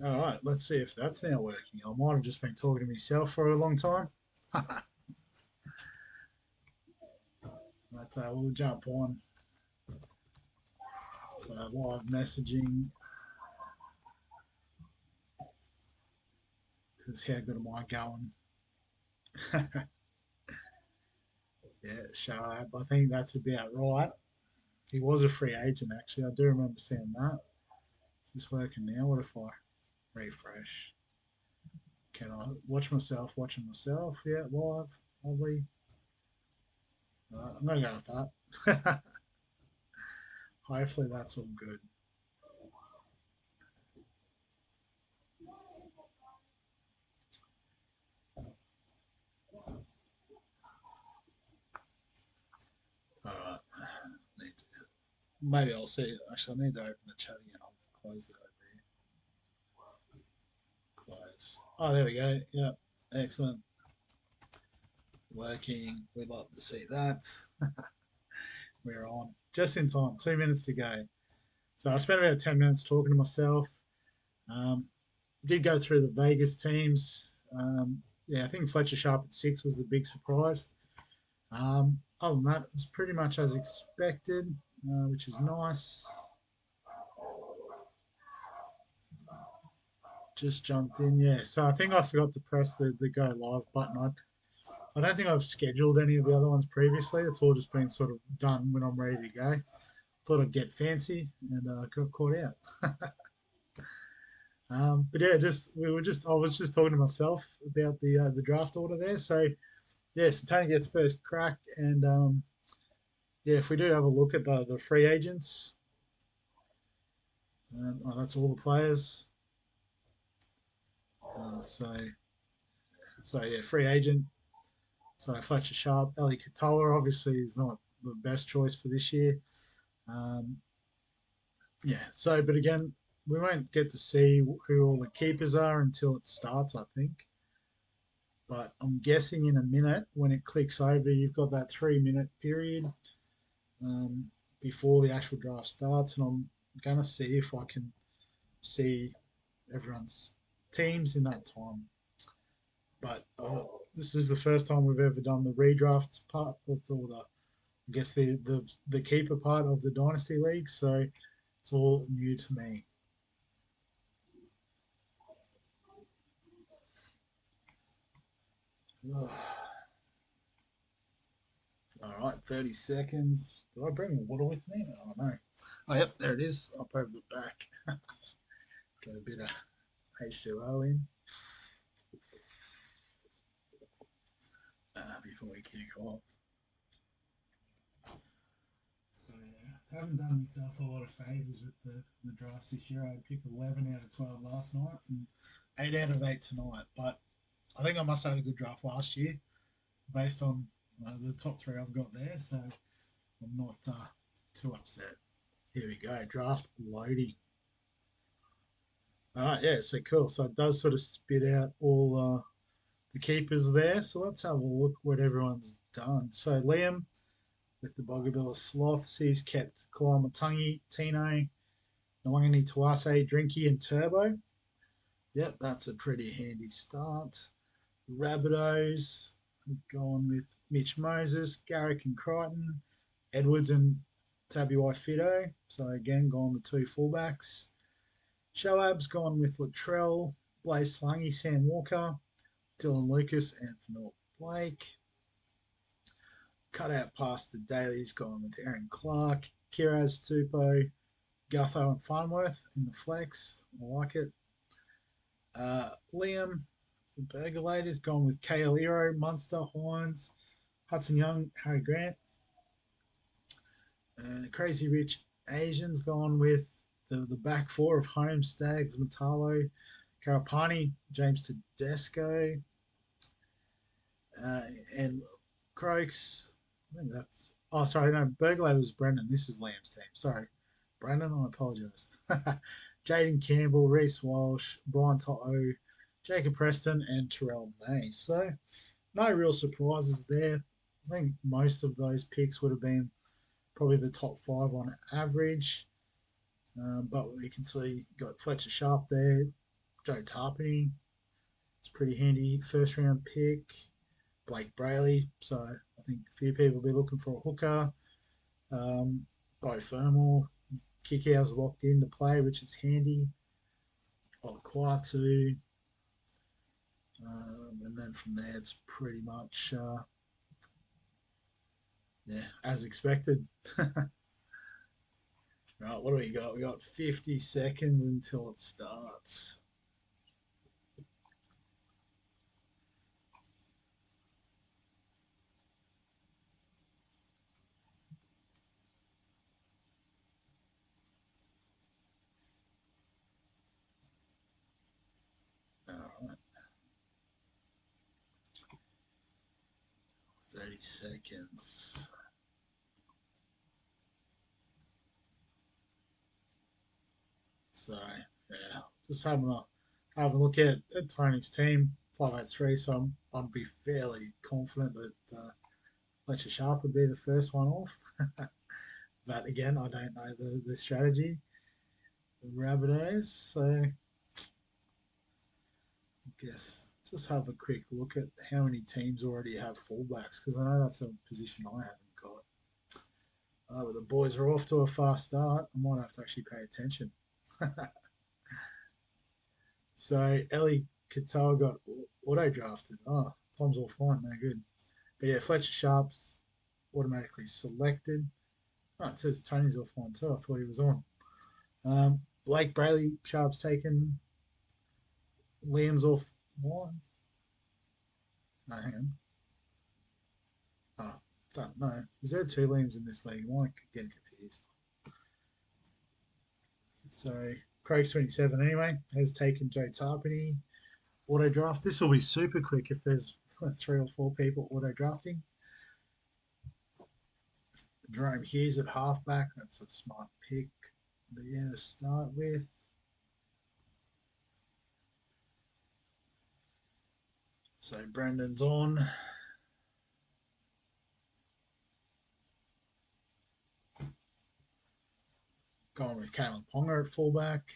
All right, let's see if that's now working. I might have just been talking to myself for a long time. But we'll jump on. So live messaging, because how good am I going? Yeah, show up. I think that's about right. He was a free agent, actually. I do remember seeing that. Is this working now? What if I refresh? Can I watch myself watching myself? Yeah, live. Lovely. I'm going to go with that. Hopefully that's all good. All right. Need to, maybe I'll see. Actually, I need to open the chat again. I'll close it over here. Close. Oh, there we go. Yeah. Excellent. Working. We'd love to see that. We're on. Just in time. 2 minutes to go. So I spent about 10 minutes talking to myself. Um, did go through the Vegas teams. Yeah, I think Fletcher Sharp at six was the big surprise. Other than that, it was pretty much as expected, which is nice. Just jumped in, yeah. So I think I forgot to press the go live button. I don't think I've scheduled any of the other ones previously. It's all just been sort of done when I'm ready to go. Thought I'd get fancy and got caught out. But yeah, just we were just I was just talking to myself about the draft order there. So yeah, so Tony gets first crack, and yeah, if we do have a look at the free agents, oh, that's all the players. So yeah, free agent. So Fletcher Sharp, Ellie Katoa obviously is not the best choice for this year. Um, yeah. So, but again, we won't get to see who all the keepers are until it starts, I think. But I'm guessing in a minute when it clicks over, you've got that 3 minute period um, before the actual draft starts, and I'm gonna see if I can see everyone's teams in that time. But this is the first time we've ever done the redraft part of all the, I guess the keeper part of the Dynasty League. So it's all new to me. All right, 30 seconds. Do I bring water with me? Oh, no. Oh, yep, there it is. Up over the back. Get a bit of H2O in before we kick off. So, I haven't done myself a lot of favours with the drafts this year. I picked 11 out of 12 last night and 8 out of 8 tonight. But I think I must have had a good draft last year based on the top three I've got there. So I'm not too upset. Here we go. Draft loading. All right, yeah, so cool. So it does sort of spit out all the keepers there. So let's have a look what everyone's done. So Liam with the Bogabilla Sloths, he's kept Kalamatangi, Tino, Nwangani Tuase, Drinky, and Turbo. Yep, that's a pretty handy start. Rabbitohs, gone with Mitch Moses, Garrick and Crichton, Edwards and Tabuai Fido. So again, gone the two fullbacks. Shoab's gone with Latrell, Blaze Slangy, Sam Walker, Dylan Lucas, and Fanor Blake. Cut out past the Dailies, gone with Aaron Clark, Kiraz Tupo, Gutho, and Farnworth in the flex. I like it. Liam, the Burgerlators, gone with KL Hero, Munster, Hines, Hudson Young, Harry Grant. Crazy Rich Asians, gone with the back four of Home, Stags, Matalo, Karapani, James Tedesco, uh, and Croaks. I think that's. Oh, sorry, no, Burglar was Brendan. This is Liam's team. Sorry, Brendan. I apologise. Jaden Campbell, Reese Walsh, Brian Toto, Jacob Preston, and Terrell May. So, no real surprises there. I think most of those picks would have been probably the top five on average. But we can see got Fletcher Sharp there, Joe Tarpany. It's pretty handy first round pick. Blake Brayley. So I think a few people will be looking for a hooker. Bo Fermor. Kick-out's locked in to play, which is handy. Olaquatu. And then from there, it's pretty much, as expected. Right, what do we got? We got 50 seconds until it starts. All right, 30 seconds. So, yeah, just have a look at Tony's team, 583. So I'd be fairly confident that Fletcher Sharp would be the first one off. But again, I don't know the strategy, the Rabbitohs. So I guess just have a quick look at how many teams already have fullbacks, because I know that's a position I haven't got. But the boys are off to a fast start. I might have to actually pay attention. So Ellie Katoa got auto drafted. Oh, Tom's all fine, no good. But yeah, Fletcher Sharp's automatically selected. Oh, it says Tony's off one too. I thought he was on. Blake Brayley, Sharp's taken. Liam's off one. No, hang on. Oh, don't know. Is there two Liams in this league? I might get confused. So Craig's 27 anyway has taken Joe Tarpany. Auto draft. This will be super quick if there's 3 or 4 people auto drafting. Jerome Hughes at halfback. That's a smart pick. But yeah, to start with. So Brendan's on. Going with Kalen Ponga at fullback.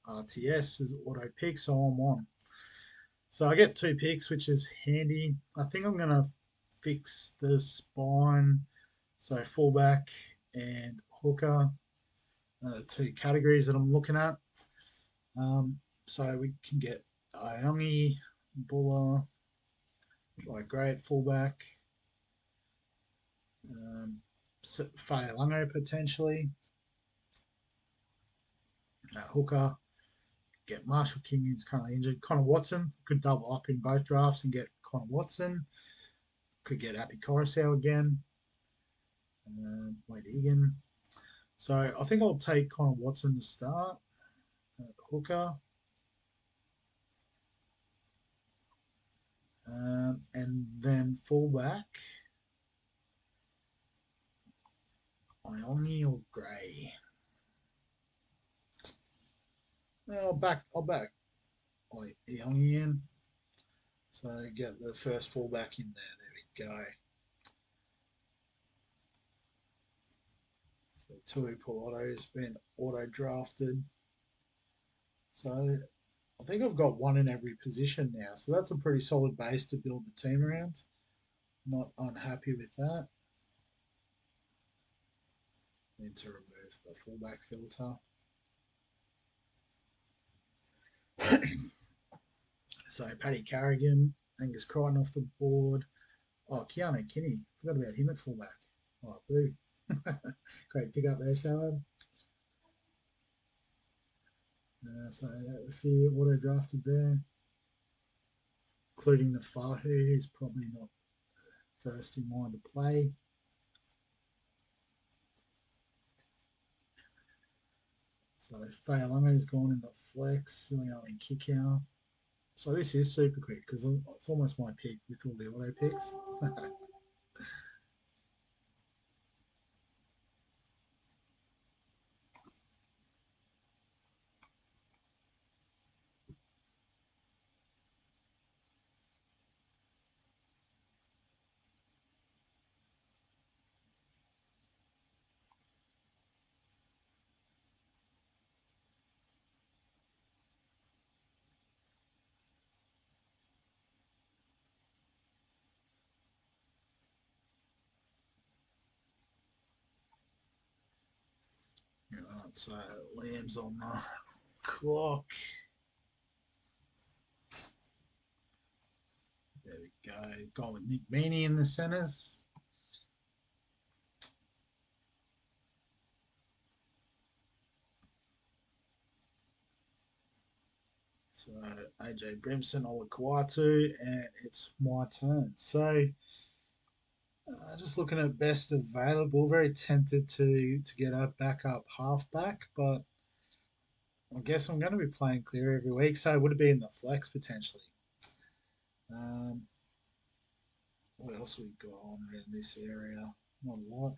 RTS is auto pick, so I'm on. So I get 2 picks, which is handy. I think I'm going to fix the spine. So fullback and hooker, 2 categories that I'm looking at. So we can get Iongi, Buller, like great fullback, Fa'alongo potentially, hooker. Get Marshall King, who's currently injured. Connor Watson could double up in both drafts and get Connor Watson. Could get Happy Coruscant again. Wade Egan. So I think I'll take Connor Watson to start. Hooker. And then fullback. Iongi or Gray? I'll back Iongi in. So get the first fullback in there. There we go. So Tui Pilato has been auto drafted. So I think I've got one in every position now. So that's a pretty solid base to build the team around. Not unhappy with that. Need to remove the fullback filter. So Paddy Carrigan, Angus Crichton off the board. Oh, Keanu Kinney. Forgot about him at fullback. Oh, boo. Great pick up there, Shard. So a few auto drafted there, including the Fahu, who's probably not first in line to play. So Fa'alongo's gone in the flex, filling up in kick out. So this is super quick because it's almost my pick with all the auto picks. So Liam's on the clock. There we go. Gone with Nick Meaney in the centres. So AJ Brimson, Ola Kawatu, and it's my turn. So just looking at best available, very tempted to get a backup halfback, but I guess I'm going to be playing clear every week, so it would have been the flex potentially. What else have we got on around this area? Not a lot.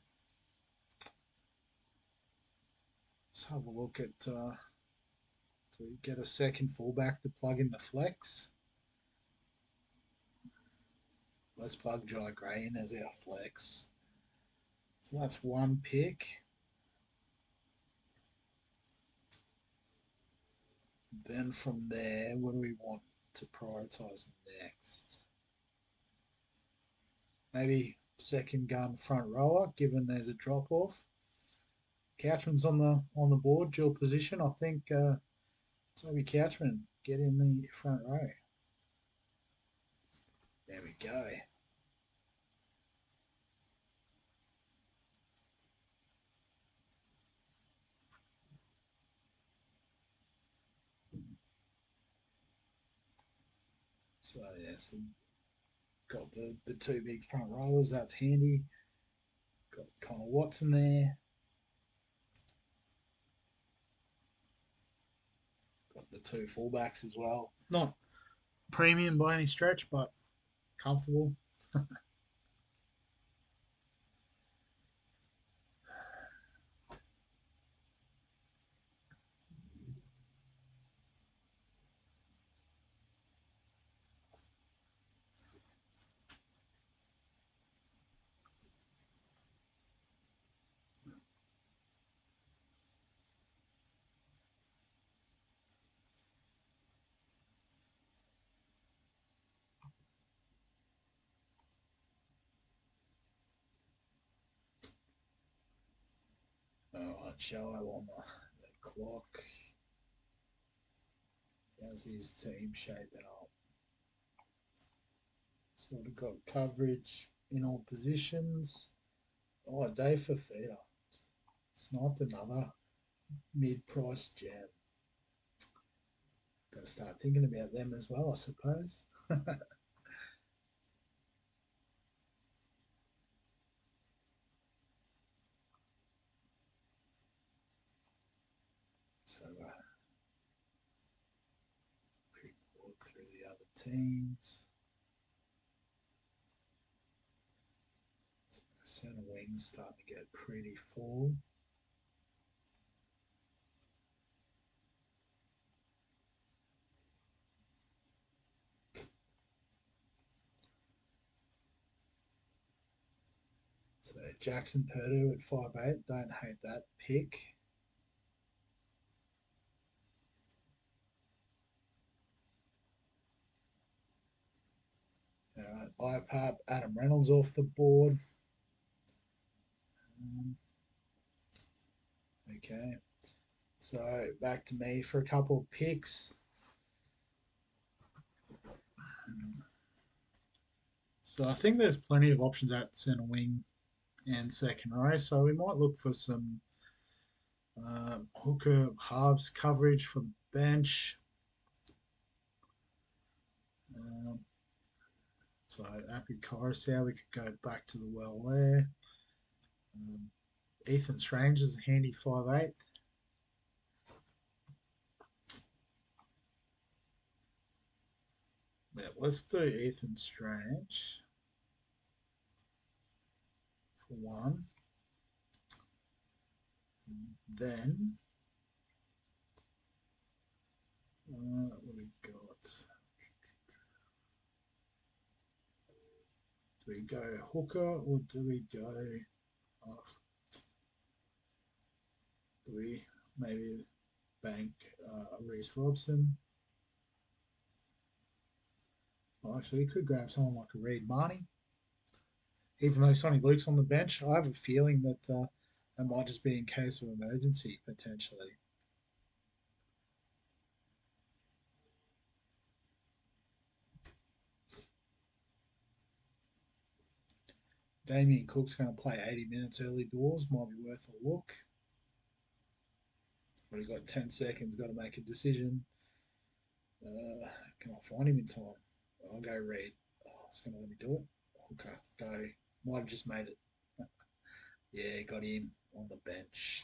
Let's have a look at. Do we get a second fullback to plug in the flex? Let's plug Jai Gray in as our flex. So that's one pick. Then from there, what do we want to prioritise next? Maybe second gun front rower, given there's a drop off. Couchman's on the board, dual position. I think Toby Couchman get in the front row. There we go. So yes, got the two big front rowers. That's handy. Got Connor Watson there. Got the two fullbacks as well. Not premium by any stretch, but comfortable. All right, Shallow on the clock. How's his team shaping up? Sort of got coverage in all positions. Oh, Dave Fafita. It's not another mid-price gem. Got to start thinking about them as well, I suppose. So, quick look through the other teams. So center wings starting to get pretty full. So Jackson Purdue at 5'8". Don't hate that pick. IPAP, Adam Reynolds off the board. Okay. So back to me for a couple of picks. So I think there's plenty of options at centre wing and second row. So we might look for some hooker halves coverage for the bench. So Appy Coruscant, we could go back to the well there. Ethan Strange is a handy 5'8". Yeah, let's do Ethan Strange for one. Then what do we got? Do we go hooker or do we go off? Do we maybe bank Reese Robson? Well, actually, we could grab someone like a Reed Marnie. Even though Sonny Luke's on the bench, I have a feeling that That might just be in case of emergency, potentially. Damien Cook's going to play 80 minutes early doors. Might be worth a look. But he's got 10 seconds. Got to make a decision. Can I find him in time? I'll go read. Oh, it's going to let me do it. Okay, go. Might have just made it. Yeah, got him on the bench.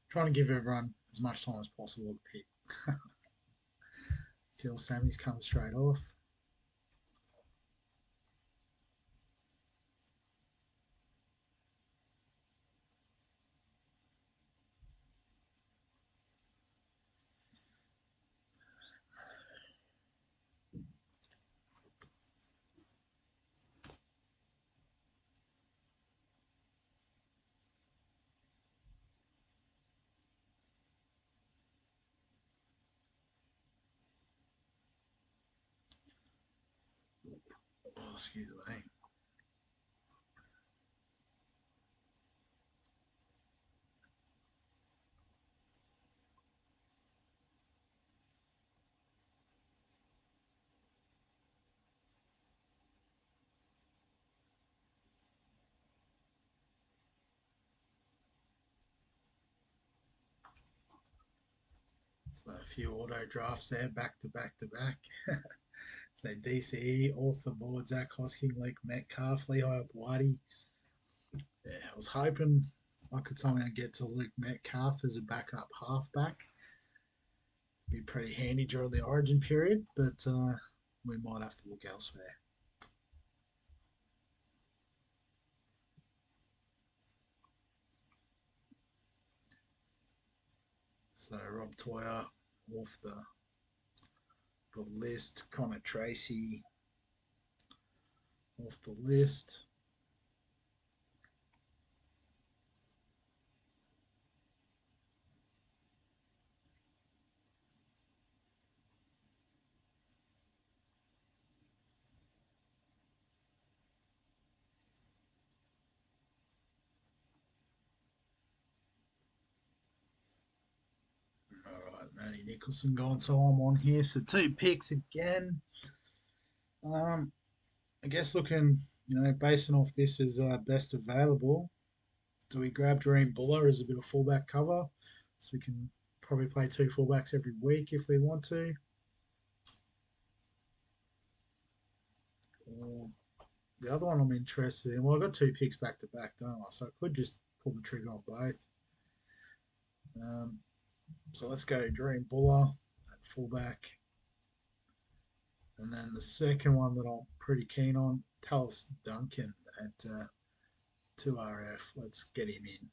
Trying to give everyone as much time as possible to pick. Jill Sammy's come straight off. Oh, excuse me. So a few auto drafts there, back to back to back. So DCE off the board, Zach Hosking, Luke Metcalf, Lehigh Whitey. Yeah, I was hoping I could somehow get to Luke Metcalf as a backup halfback. Be pretty handy during the origin period, but we might have to look elsewhere. So Rob Toyer off the list, Connor Tracy off the list. All right, Matty Nicholson gone, so I'm on here. So two picks again. Um, I guess looking, basing off this as best available, do we grab Dream Buller as a bit of fullback cover? So we can probably play two fullbacks every week if we want to. Or the other one I'm interested in, well, I've got two picks back to back, don't I? So I could just pull the trigger on both. Um, so let's go Dream Buller at fullback. And then the second one that I'm pretty keen on, Tallis Duncan at 2RF. Let's get him in.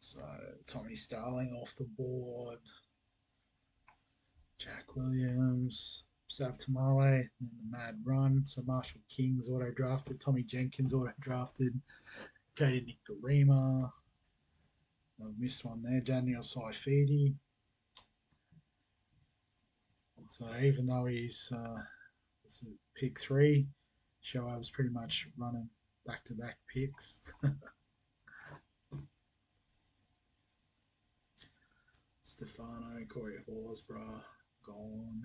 So Tommy Starling off the board, Jack Williams, Sav Tamale, then the Mad Run. So Marshall King's auto drafted, Tommy Jenkins auto drafted, Katie Nicarima. I've missed one there, Daniel Saifidi. So even though he's it's a pick three, Shoaib's pretty much running back to back picks. Stefano, Corey Horsburgh, gone.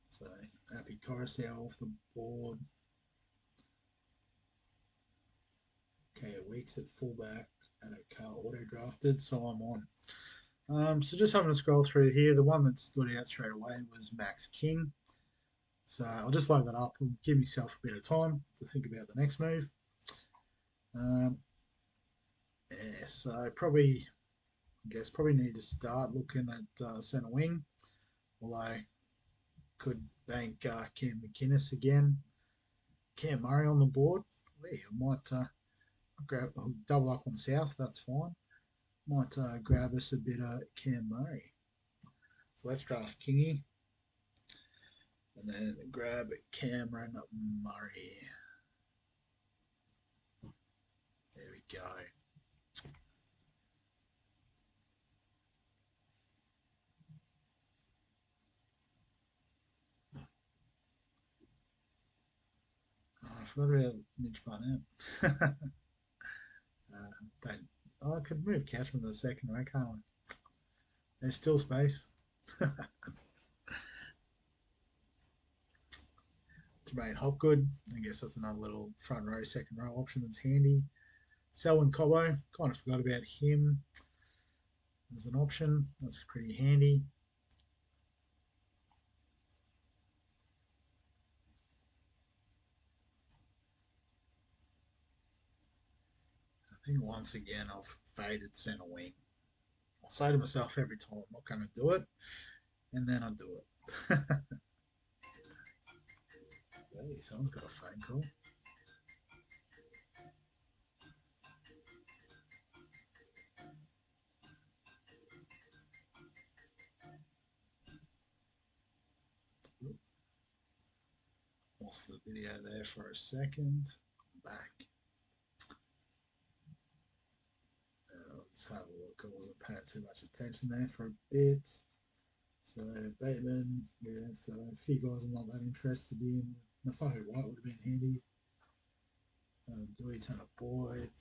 So Happy Coruscant off the board. Okay, Weeks at fullback and a car auto drafted, so I'm on. So just having a scroll through here, the one that stood out straight away was Max King. So I'll just load that up and give myself a bit of time to think about the next move. Um, yeah, so probably, I guess, probably need to start looking at centre wing. Although could bank Cam McInnes again. Cam Murray on the board. I might grab double up on South. That's fine. Might grab us a bit of Cam Murray. So let's draft Kingy and then grab Cameron Murray. There we go. Oh, I forgot about Mitch Barnett. Don't. Oh, I could move Cashman to the second row, can't I? There's still space. Jermaine Hopgood. I guess that's another little front row, second row option that's handy. Selwyn Cobbo. Kind of forgot about him as an option. That's pretty handy. I think once again I've faded centre wing. I'll say to myself every time I'm not going to do it, and then I do it. Hey, someone's got a phone call. Lost the video there for a second. I'm back. Let's have a look. I wasn't paying too much attention there for a bit. So Bateman, yeah, so a few guys I'm not that interested in. Nafahu White would have been handy. Dewey Tanner Boyd.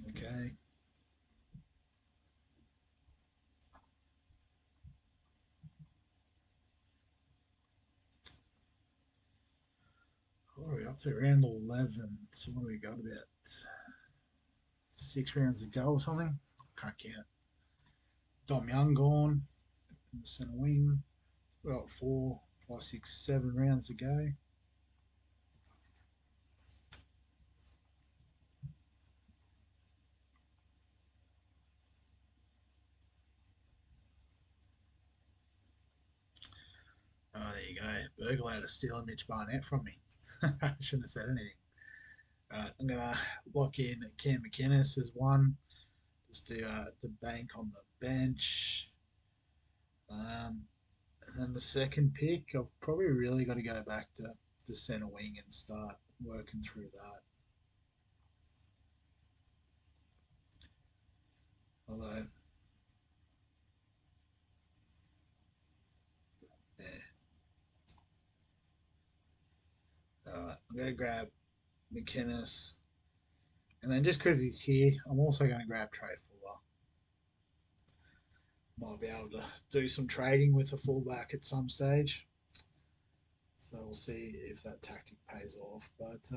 Okay. What are we up to? Round 11. So what do we got? About 6 rounds to go or something? Can't count. Dom Young gone in the centre wing. We've got 4, 5, 6, 7 rounds to go. Oh, there you go. Burglar to steal Mitch Barnett from me. I shouldn't have said anything. I'm going to lock in Cam McInnes as one. Just do the bank on the bench. And then the second pick, I've probably really got to go back to the centre wing and start working through that. Although, yeah. I'm going to grab McInnes. And then just because he's here, I'm also going to grab Trey Fuller. Might be able to do some trading with a fullback at some stage. So we'll see if that tactic pays off. But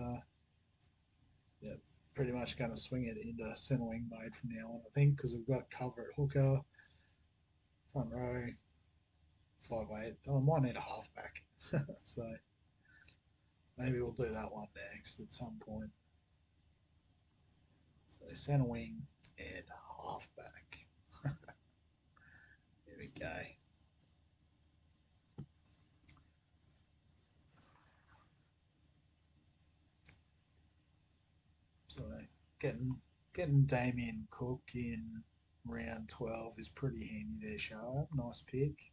yeah, pretty much going to swing it into centre wing mode from now on, I think, because we've got cover at hooker, front row, 5'8". Oh, I might need a halfback. So maybe we'll do that one next at some point. So centre wing and halfback. There we go. So getting Damien Cook in round 12 is pretty handy there, Sharp. Nice pick.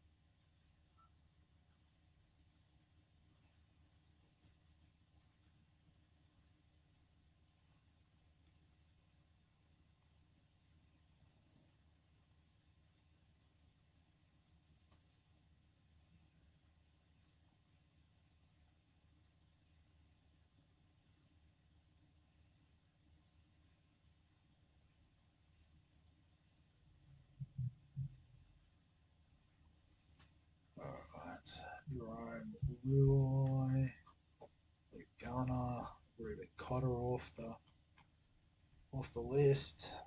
Jerome Luai, Gunner, Ruben Cotter off the list.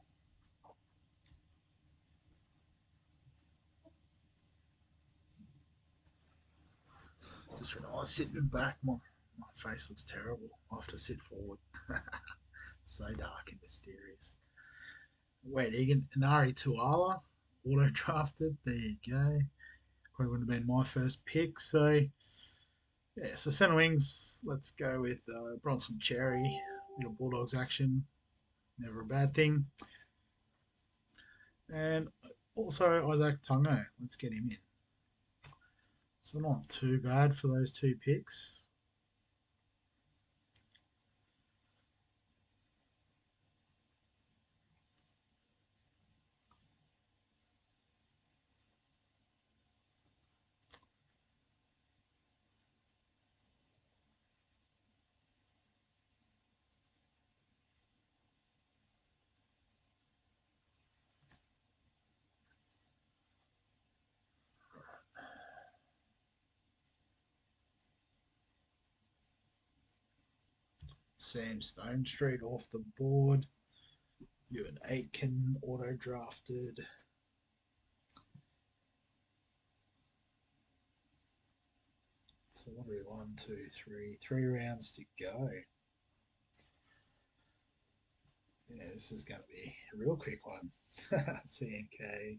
Just when I was sitting back, my face looks terrible. I have to sit forward. So dark and mysterious. Wait, Egan Inari Tuala, auto drafted. There you go. Probably wouldn't have been my first pick. So yeah, so centre wings. Let's go with Bronson Cherry. Little Bulldogs action, never a bad thing. And also Isaac Tongo. Let's get him in. So not too bad for those two picks. Sam Stone Street off the board. Ewan Aitken auto drafted. So what are we? 1, 2, 3. 3 rounds to go. Yeah, this is going to be a real quick one. CNK.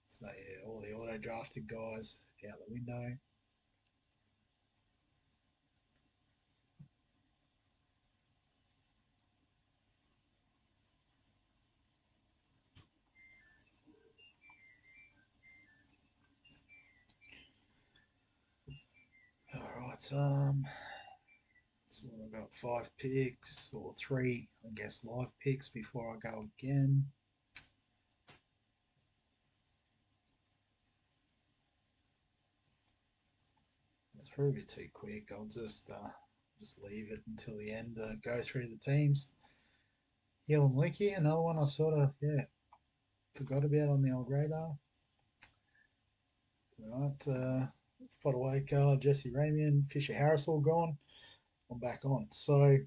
So yeah, all the auto drafted guys out the window. All right. So I've got 5 picks or 3, I guess, live picks before I go again. It's probably a bit too quick. I'll just leave it until the end. Go through the teams. Hill and Leaky, another one I sort of forgot about on the old radar. Right, Fodawaker, Jesse Ramian, Fisher Harris all gone. I'm back on. So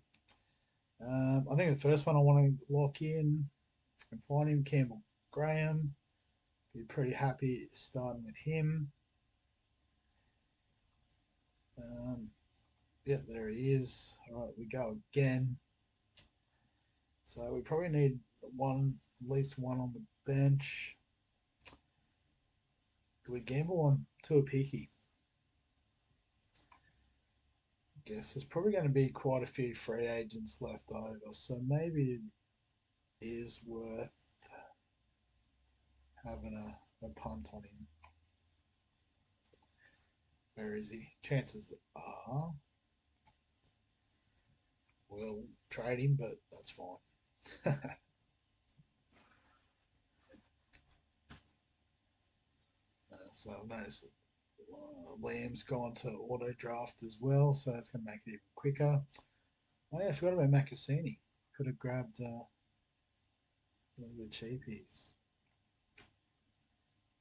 I think the first one I want to lock in, if I can find him, Campbell Graham. Be pretty happy starting with him. Yep, there he is. All right, we go again. So we probably need at least one on the bench. Do we gamble on Tuapiki? Guess there's probably going to be quite a few free agents left over, so maybe it is worth having a punt on him. Where is he? Chances are we'll trade him, but that's fine. So I've noticed Liam's gone to auto draft as well, so that's going to make it even quicker. Oh yeah, I forgot about Macassini. Could have grabbed the cheapies.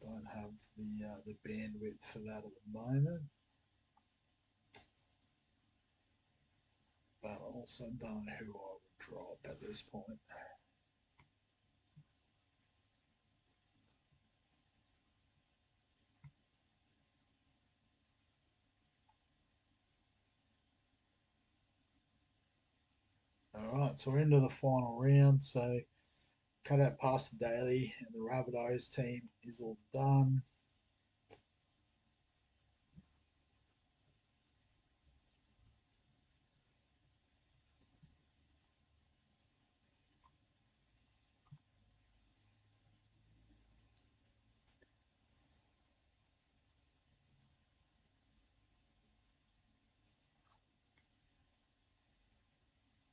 Don't have the bandwidth for that at the moment, but I also don't know who I would drop at this point. All right, so we're into the final round. So cut out past the daily, and the Rabbitohs team is all done.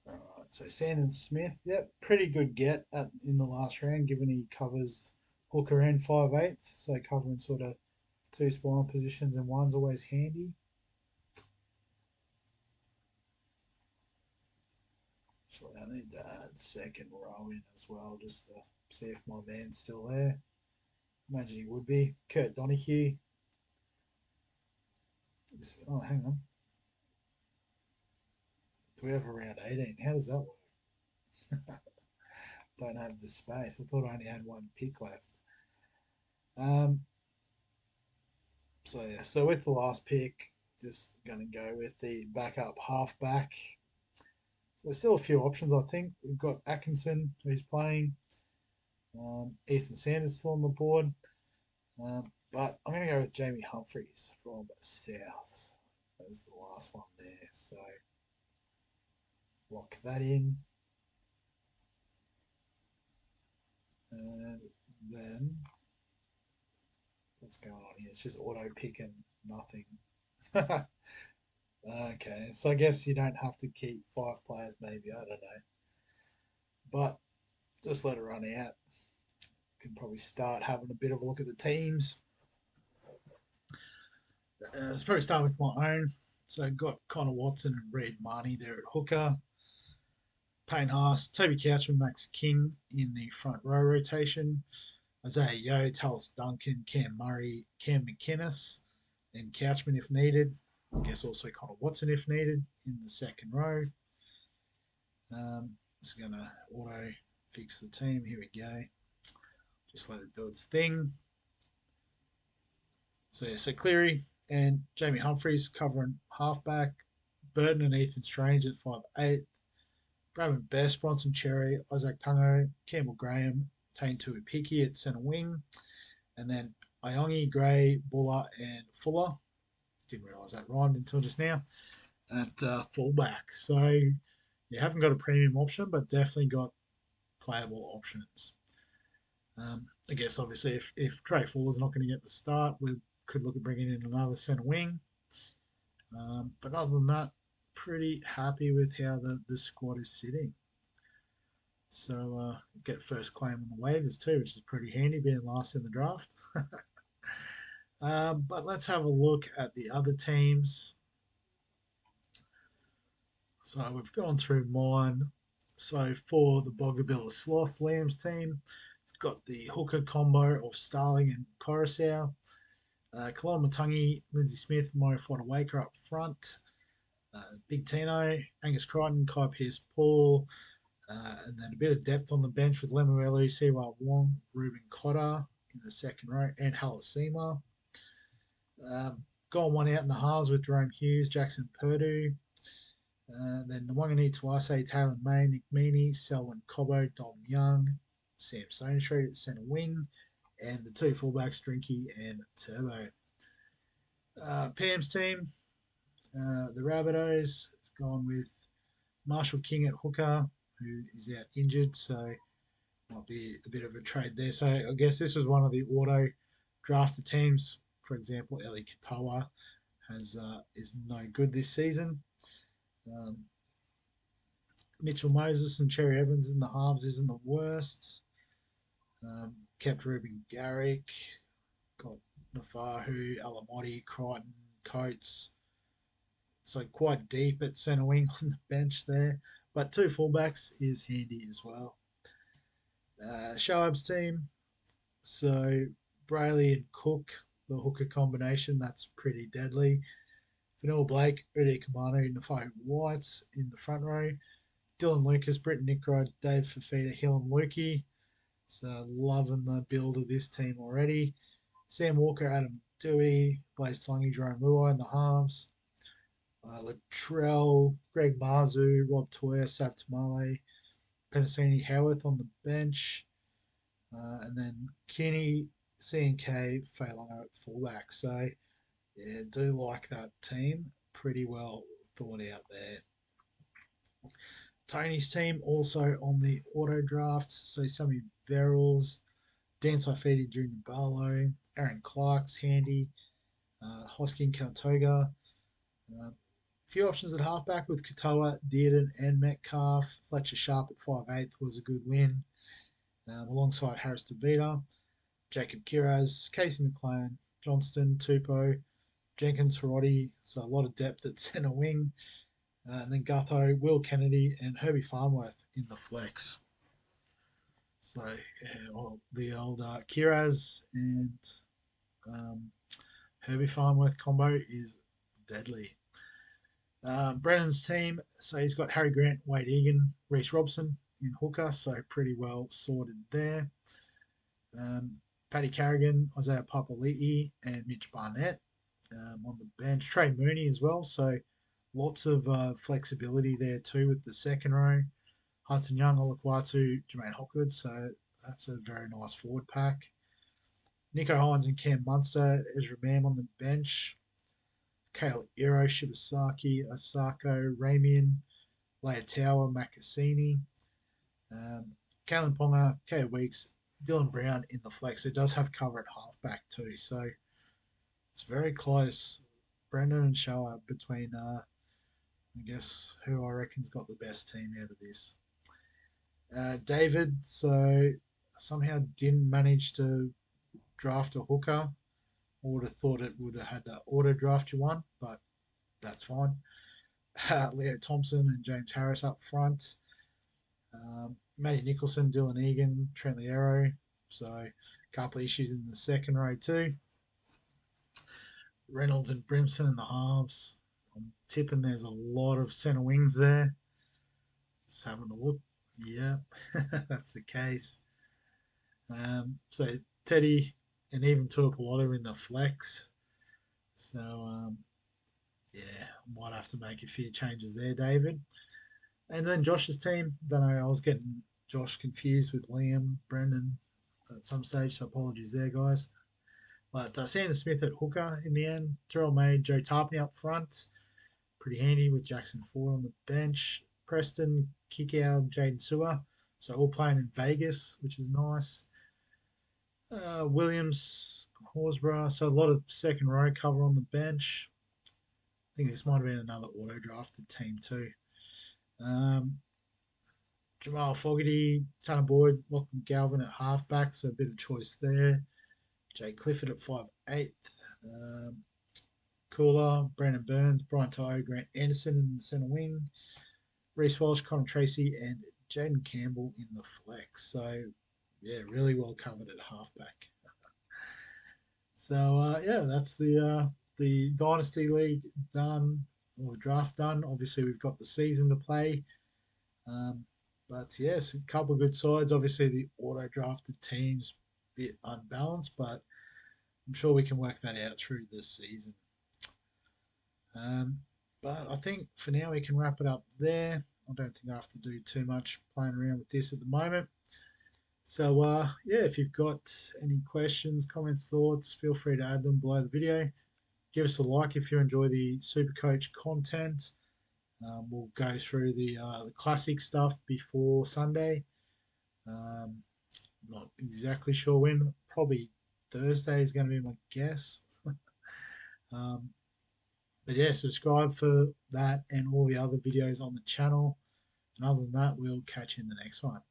All right, so Sandon Smith, yep, pretty good get in the last round, given he covers hooker and 5/8, so covering sort of two spinal positions and one's always handy. So I need to add second row in as well, just to see if my man's still there. Imagine he would be. Kurt Donahue, Oh, hang on. Do we have a round 18? How does that work? Don't have the space. I thought I only had one pick left. Um, so yeah, so with the last pick, just gonna go with the backup halfback. So there's still a few options. I think we've got Atkinson who's playing. Ethan Sanders still on the board, but I'm gonna go with Jamie Humphreys from Souths as the last one there. So lock that in, and then what's going on here? It's just auto picking nothing. Okay, so I guess you don't have to keep 5 players, maybe. I don't know. But just let it run out. Can probably start having a bit of a look at the teams. Let's probably start with my own. So I've got Connor Watson and Reed Marnie there at hooker. Payne Haas, Toby Couchman, Max King in the front row rotation. Isaiah Yeo, Tallis Duncan, Cam Murray, Cam McInnes, and Couchman if needed. I guess also Connor Watson if needed in the second row. Just going to auto fix the team. Here we go. Just let it do its thing. So yeah, so Cleary and Jamie Humphreys covering halfback. Burton and Ethan Strange at 5'8". Bradman Best, Bronson Cherry, Isaac Tungo, Campbell Graham, Tane Tuipiki at centre wing. And then Iongi, Gray, Buller, and Fuller. Didn't realise that rhymed until just now. At fullback. So you haven't got a premium option, but definitely got playable options. I guess obviously if Trey Fuller's not going to get the start, we could look at bringing in another centre wing. But other than that, pretty happy with how the squad is sitting. So get first claim on the waivers too, which is pretty handy being last in the draft. But let's have a look at the other teams. So we've gone through mine. So for the Bogabilla Sloth Lambs team, it's got the hooker combo of Starling and Coruscant. Kalon Matangi, Lindsay Smith, Mario Waker up front. Big Tino, Angus Crichton, Kai Pearce Paul, and then a bit of depth on the bench with Lemuelu, Siwa Wong, Ruben Cotter in the second row, and Halasima. Gone one out in the halves with Jerome Hughes, Jackson Purdue. Then the Wangani Tuase, Taylor May, Nick Meaney, Selwyn Cobbo, Dom Young, Sam Stone Street at centre wing, and the two fullbacks, Drinky and Turbo. Pam's team, the Rabbitohs, has gone with Marshall King at hooker, who is out injured, so might be a bit of a trade there. So I guess this was one of the auto drafted teams. For example, Eli Katawa is no good this season. Mitchell Moses and Cherry Evans in the halves isn't the worst. Kept Ruben Garrick, got Nafahu, Alamotti, Crichton, Coates. So quite deep at centre wing on the bench there. But two fullbacks is handy as well. Shoab's team. So Brayley and Cook, the hooker combination, that's pretty deadly. Fanua Blake, Udi Kamano, Nafai Whites in the front row. Dylan Lucas, Britton Nickroyd, Dave Fafita, Hill and Lukey. So loving the build of this team already. Sam Walker, Adam Dewey, Blaze Talangi, Jerome Luai in the halves. Latrell, Greg Marzu, Rob Toya, Sav Tamale, Penasini Howarth on the bench. And then Kenny, C&K, Failongo at fullback. So, yeah, do like that team. Pretty well thought out there. Tony's team also on the auto drafts. So, Sammy Verrills, Dan Saifidi, Junior Barlow, Aaron Clark's handy, Hoskin Kaltoga. A few options at halfback with Katoa, Dearden, and Metcalf. Fletcher Sharp at 5'8" was a good win. Alongside Harris DeVita, Jacob Kiraz, Casey McLean, Johnston, Tupou, Jenkins, Hiroti. So a lot of depth at centre wing. And then Gutho, Will Kennedy, and Herbie Farmworth in the flex. So yeah, the old Kiraz and Herbie Farmworth combo is deadly. Brennan's team, so he's got Harry Grant, Wade Egan, Reece Robson in hooker, so pretty well sorted there. Paddy Carrigan, Isaiah Papali'i, and Mitch Barnett on the bench. Trey Mooney as well, so lots of flexibility there too with the second row. Hudson Young, Olaquatu, Jermaine Hopgood, so that's a very nice forward pack. Nico Hines and Cam Munster, Ezra Mam on the bench. Kale Iro, Shibasaki, Osako, Ramian, Leotawa, Makasini, um, Kalen Ponga, Kay Weeks, Dylan Brown in the flex. It does have cover at halfback too, so it's very close. Brendan and Shoa between, I guess, who I reckon's got the best team out of this. David, so somehow didn't manage to draft a hooker. I would have thought it would have had to auto draft you one, but that's fine. Leo Thompson and James Harris up front. Matty Nicholson, Dylan Egan, Trent Liero. So a couple of issues in the second row too. Reynolds and Brimson in the halves. I'm tipping there's a lot of centre wings there. Just having a look. Yeah, that's the case. So Teddy and even Tuapolota in the flex. So yeah, might have to make a few changes there, David. And then Josh's team. Don't know. I was getting Josh confused with Liam, Brendan at some stage. So apologies there, guys. But Sandon Smith at hooker in the end. Terrell May, Joe Tarpany up front. Pretty handy with Jackson Ford on the bench. Preston, Kickow, Jaden Sewer. So all playing in Vegas, which is nice. Williams, Horsburgh. So a lot of second row cover on the bench. I think this might have been another auto drafted team too. Um, Jamal Fogarty, Tanner Boyd, Lachlan Galvin at halfback, so a bit of choice there. Jay Clifford at 5'8". Um, Cooler, Brandon Burns, Brian Tyre, Grant Anderson in the centre wing, Reece Walsh, Connor Tracy, and Jaden Campbell in the flex. So, yeah, really well covered at halfback. So, yeah, that's the Dynasty League done, or the draft done. Obviously, we've got the season to play. But yes, a couple of good sides. Obviously, the auto drafted teams a bit unbalanced, but I'm sure we can work that out through this season. But I think for now we can wrap it up there. I don't think I have to do too much playing around with this at the moment. So yeah, if you've got any questions, comments, thoughts, feel free to add them below the video. Give us a like if you enjoy the Supercoach content. We'll go through the classic stuff before Sunday. Um, not exactly sure when. Probably Thursday is going to be my guess. um, but yeah, subscribe for that and all the other videos on the channel. And other than that, we'll catch you in the next one.